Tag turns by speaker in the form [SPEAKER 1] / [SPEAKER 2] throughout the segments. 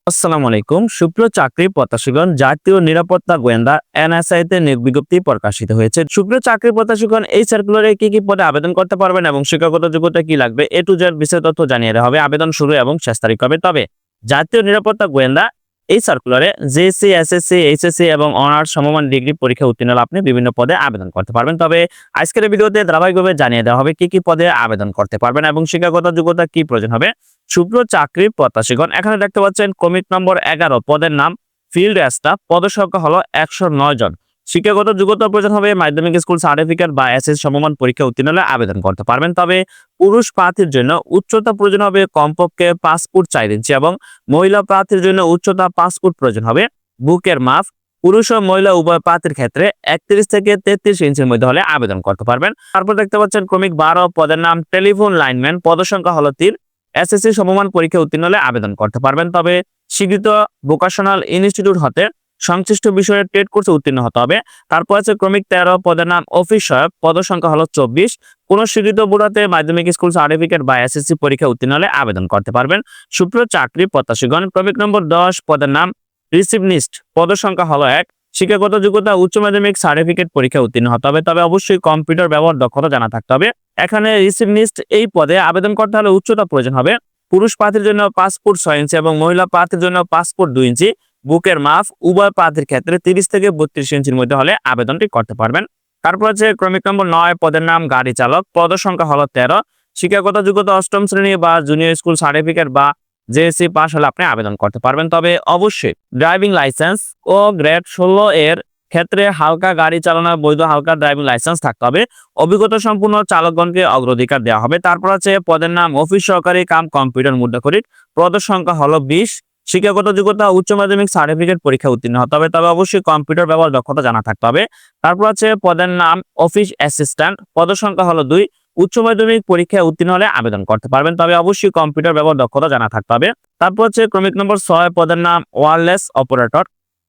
[SPEAKER 1] আসসালামু আলাইকুম। সুপ্রিয় চাকরি প্রত্যাশীগণ, জাতীয় নিরাপত্তা গোয়েন্দা এনএসআই তে নিয়োগ বিজ্ঞপ্তি প্রকাশিত হয়েছে। সুপ্রিয় চাকরি প্রত্যাশীগণ, এই সার্কুলারে কি কি পদে আবেদন করতে পারবেন এবং শিক্ষাগত যোগ্যতা কি লাগবে এ টু জেড বিস্তারিত তথ্য জানিয়ে দেওয়া হবে। আবেদন শুরু এবং শেষ তারিখ হবে। তবে জাতীয় নিরাপত্তা গোয়েন্দা এই সার্কুলারে জেএসসি, এসএসসি, এইচএসসি এবং অনার্স সমমান ডিগ্রি পরীক্ষা উত্তীর্ণ হলে আপনি বিভিন্ন পদে আবেদন করতে পারবেন। তবে আজকের এই ভিডিওতে ধারাবাহিকভাবে জানিয়ে দেওয়া হবে কি কি পদে আবেদন করতে পারবেন এবং শিক্ষাগত যোগ্যতা কি প্রয়োজন হবে। সুপ্রিয় চাকরি প্রত্যাশীগণ, এখানে দেখতে পাচ্ছেন ক্রমিক নম্বর 11 পদের নাম ফিল্ড স্টাফ, পদের সংখ্যা হলো 109 জন। শিক্ষাগত যোগ্যতা প্রয়োজন হবে মাধ্যমিক স্কুল সার্টিফিকেট বা এসএসসি সমমান পরীক্ষা উত্তীর্ণ হলে আবেদন করতে পারবেন। তবে পুরুষ প্রার্থীর জন্য উচ্চতা প্রয়োজন হবে কমপক্ষে 5 ফুট 4 ইঞ্চি এবং মহিলা প্রার্থীর জন্য উচ্চতা 5 ফুট প্রয়োজন হবে। বুকের মাপ পুরুষ ও মহিলা উভয় প্রার্থীর ক্ষেত্রে 31 থেকে 33 ইঞ্চির মধ্যে হলে আবেদন করতে পারবেন। তারপর দেখতে পাচ্ছেন ক্রমিক 12 পদের নাম টেলিফোন লাইনম্যান, পদের সংখ্যা হলো 3। এসএসসি সমমান পরীক্ষা উত্তীর্ণ হলে আবেদন করতে পারবেন। তবে স্বীকৃত ভোকেশনাল ইনস্টিটিউট হতে সংশ্লিষ্ট বিষয়ে ট্রেড কোর্সে উত্তীর্ণ হতে হবে। তারপর আছে ক্রমিক 13 পদের নাম অফিস সহায়ক, পদের সংখ্যা হলো 24। কোন স্বীকৃত বোর্ড হতে মাধ্যমিক স্কুল সার্টিফিকেট বা এসএসসি পরীক্ষা উত্তীর্ণ হলে আবেদন করতে পারবেন। সুপ্রিয় চাকরি প্রত্যাশীগণ, ক্রমিক নম্বর 10 পদের নাম রিসিপশনিস্ট, পদের সংখ্যা হলো 1। শিক্ষাগত যোগ্যতা উচ্চ মাধ্যমিক সার্টিফিকেট পরীক্ষা উত্তীর্ণ হতে হবে। তবে অবশ্যই কম্পিউটার ব্যবহার দক্ষতা জানা থাকতে হবে। এখানে রিসিপশনিস্ট এই পদে আবেদন করতে হলে উচ্চতা প্রয়োজন হবে পুরুষ প্রার্থীর জন্য 5 ফুট 6 ইঞ্চি এবং মহিলা প্রার্থীর জন্য 5 ফুট 2 ইঞ্চি। বুকের মাপ উভয় প্রার্থীর ক্ষেত্রে 30 থেকে 32 ইঞ্চির মধ্যে হলে আবেদনটি করতে পারবেন। তারপর আছে ক্রমিক নম্বর 9 পদের নাম গাড়ি চালক, পদের সংখ্যা হলো 13। শিক্ষাগত যোগ্যতা অষ্টম শ্রেণী বা জুনিয়র স্কুল সার্টিফিকেট বা জেএসসি পাস হলে আপনি আবেদন করতে পারবেন। তবে অবশ্যই ড্রাইভিং লাইসেন্স ও গ্রেড 16 এর ক্ষেত্রে হালকা গাড়ি চালানোর বৈধ হালকা ড্রাইভিং লাইসেন্স থাকতে হবে। অভিজ্ঞতা সম্পূর্ণ চালকগণকে অগ্রাধিকার দেওয়া হবে। তারপর আছে পদের নাম অফিস সহকারী কাম কম্পিউটার মুদ্রাক্ষরিক, পদের সংখ্যা হলো 20। শিক্ষাগত যোগ্যতা উচ্চ মাধ্যমিক সার্টিফিকেট পরীক্ষা উত্তীর্ণ হতে হবে। তবে অবশ্যই কম্পিউটার ব্যবহার দক্ষতা জানা থাকতে হবে। তারপর আছে পদের নাম অফিস অ্যাসিস্ট্যান্ট, পদের সংখ্যা হলো 2। উচ্চ মাধ্যমিক পরীক্ষায় উত্তীর্ণ হলে আবেদন করতে পারবেন। তবে অবশ্যই কম্পিউটার ব্যবহার দক্ষতা জানা থাকতে হবে। তারপর হচ্ছে ক্রমিক নম্বর 6 পদের নাম ওয়্যারলেস অপারেটর,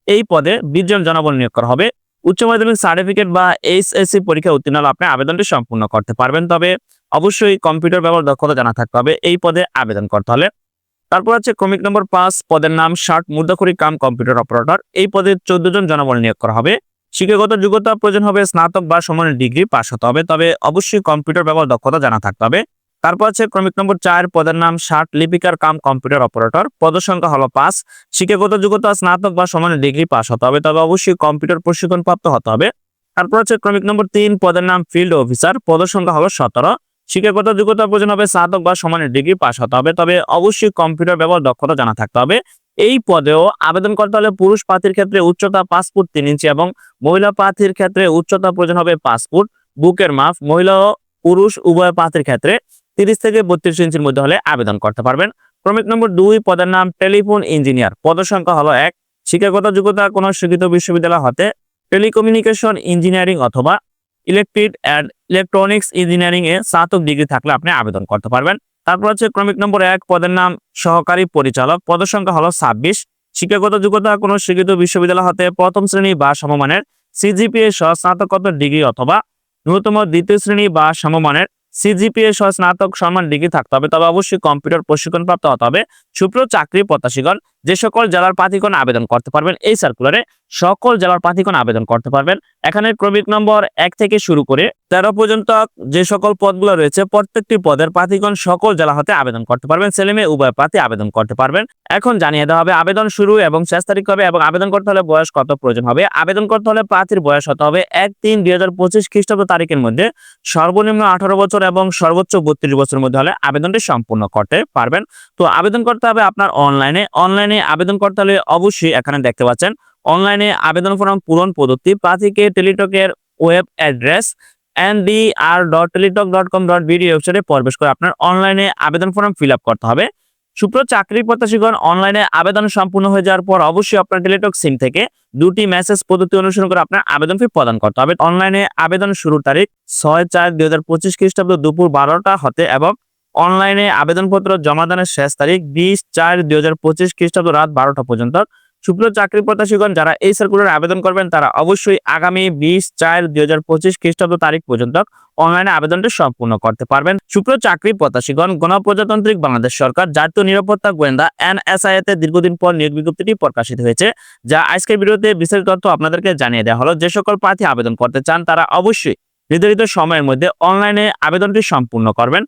[SPEAKER 1] এই পদে 20 জন জনবল নিয়োগ করা হবে। উচ্চ মাধ্যমিক সার্টিফিকেট বা এইচএসসি পরীক্ষা উত্তীর্ণ হলে আপনি আবেদনটি সম্পূর্ণ করতে পারবেন। তবে অবশ্যই কম্পিউটার ব্যবহার দক্ষতা জানা থাকতে হবে এই পদে আবেদন করতে হলে। তারপর আছে ক্রমিক নম্বর 5 পদের নাম ষাট মুদ্রাক্ষরিক কাম কম্পিউটার অপারেটর, এই পদে 14 জন জনবল নিয়োগ করা হবে। শিক্ষাগত যোগ্যতা প্রয়োজন হবে স্নাতক বা সমানের ডিগ্রি পাস হতে হবে। তবে অবশ্যই কম্পিউটার ব্যবহার দক্ষতা জানা থাকতে হবে। তারপর আছে ক্রমিক নম্বর 4 পদের নাম ষাট লিপিকার কাম কম্পিউটার অপারেটর, পদের সংখ্যা হলো 5। শিক্ষাগত যোগ্যতা স্নাতক বা সমানের ডিগ্রি পাস হতে হবে। তবে অবশ্যই কম্পিউটার প্রশিক্ষণ প্রাপ্ত হতে হবে। তারপর আছে ক্রমিক নম্বর 3 পদের নাম ফিল্ড অফিসার, পদের সংখ্যা হলো 17। শিক্ষাগত যোগ্যতা প্রয়োজন হবে স্নাতক বা সমানের ডিগ্রি পাস হতে হবে। তবে অবশ্যই কম্পিউটার ব্যবহার দক্ষতা জানা থাকতে হবে। এই পদেও আবেদন করতে হলে পুরুষ প্রার্থীর ক্ষেত্রে উচ্চতা 5 ফুট 3 ইঞ্চি এবং মহিলা প্রার্থীর ক্ষেত্রে উচ্চতা প্রয়োজন হবে 5 ফুট। বুকের মাপ মহিলা ও পুরুষ উভয় প্রার্থীর ক্ষেত্রে 30 থেকে 32 ইঞ্চির মধ্যে হলে আবেদন করতে পারবেন। ক্রমিক নম্বর 2 পদের নাম টেলিফোন ইঞ্জিনিয়ার, পদের সংখ্যা হলো 1। শিক্ষাগত যোগ্যতা কোনো স্বীকৃত বিশ্ববিদ্যালয় হতে টেলিকমিউনিকেশন ইঞ্জিনিয়ারিং অথবা ইলেকট্রিক অ্যান্ড ইলেকট্রনিক্স ইঞ্জিনিয়ারিং এ স্নাতক ডিগ্রি থাকলে আপনি আবেদন করতে পারবেন। তারপর হচ্ছে ক্রমিক নম্বর 1 পদের নাম সহকারী পরিচালক, পদের সংখ্যা হলো 26। শিক্ষাগত যোগ্যতা কোনো স্বীকৃত বিশ্ববিদ্যালয় হতে প্রথম শ্রেণী বা সমমানের সিজিপিএ সহ স্নাতকোত্তর ডিগ্রি অথবা ন্যূনতম দ্বিতীয় শ্রেণী বা সমমানের সিজিপিএ সহ স্নাতক সম্মান ডিগ্রি থাকতে হবে। তবে অবশ্যই কম্পিউটার প্রশিক্ষণ প্রাপ্ত হতে হবে। সুপ্রিয় চাকরি প্রত্যাশীগণ, যে সকল জেলার প্রার্থীগণ আবেদন করতে পারবেন এই সার্কুলারে সকল জেলার প্রার্থীগণ আবেদন করতে পারবেন। এখানে ক্রমিক নম্বর 1 থেকে শুরু করে 13 পর্যন্ত যে সকল পদগুলো রয়েছে প্রত্যেকটি পদের প্রার্থীগণ সকল জেলা হতে আবেদন করতে পারবেন। ছেলে মেয়ে উভয় প্রার্থী আবেদন করতে পারবেন। এখন জানিয়ে দেওয়া হবে আবেদন শুরু এবং শেষ তারিখ হবে এবং আবেদন করতে হলে বয়স কত প্রয়োজন হবে। আবেদন করতে হলে প্রার্থীর বয়স হতে হবে 1-3-2025 খ্রিস্টাব্দ তারিখের মধ্যে সর্বনিম্ন 18 বছর এবং সর্বোচ্চ 32 বছরের মধ্যে হলে আবেদনটি সম্পূর্ণ করতে পারবেন। তো আবেদন করতে হবে আপনার অনলাইনে আবেদন করতে হলে অবশ্যই এখানে দেখতে পাচ্ছেন অনলাইনে আবেদন ফর্ম পূরণ পদ্ধতি। প্রার্থীকে টেলিটকের ওয়েব অ্যাড্রেস ndr.teletalk.com.bd ওয়েবসাইটে প্রবেশ করে আপনার অনলাইনে আবেদন ফর্ম ফিল আপ করতে হবে। সুপ্রিয় চাকরি প্রত্যাশীগণ, অনলাইনে আবেদন সম্পূর্ণ হয়ে যাওয়ার পর অবশ্যই আপনার টেলিটক সিম থেকে 2টি মেসেজ পদ্ধতি অনুসরণ করে আপনার আবেদন ফি প্রদান করতে হবে। অনলাইনে আবেদন শুরুর তারিখ 6-4-2025 খ্রিস্টাব্দ দুপুর 12টা হতে এবং অনলাইনে আবেদনপত্র জমা দানের শেষ তারিখ 20-4-2025 খ্রিস্টাব্দ রাত 12টা পর্যন্ত। সুপ্রিয় চাকরি প্রত্যাশীগণ যারা এই সার্কুলারে আবেদন করবেন তারা অবশ্যই আগামী 20/4/2025 খ্রিস্টাব্দ তারিখ পর্যন্ত অনলাইনে আবেদনটি সম্পূর্ণ করতে পারবেন। সুপ্রিয় চাকরি প্রত্যাশীগণ, গণপ্রজাতান্ত্রিক বাংলাদেশ সরকার জাতীয় নিরাপত্তা গোয়েন্দা NSIA তে দীর্ঘদিন পর নিয়োগ বিজ্ঞপ্তিটি প্রকাশিত হয়েছে, যা আজকের ভিডিওতে বিস্তারিত তথ্য আপনাদেরকে জানিয়ে দেওয়া হলো। যে সকল প্রার্থী আবেদন করতে চান তারা অবশ্যই নির্ধারিত সময়ের মধ্যে অনলাইনে আবেদনটি সম্পূর্ণ করবেন।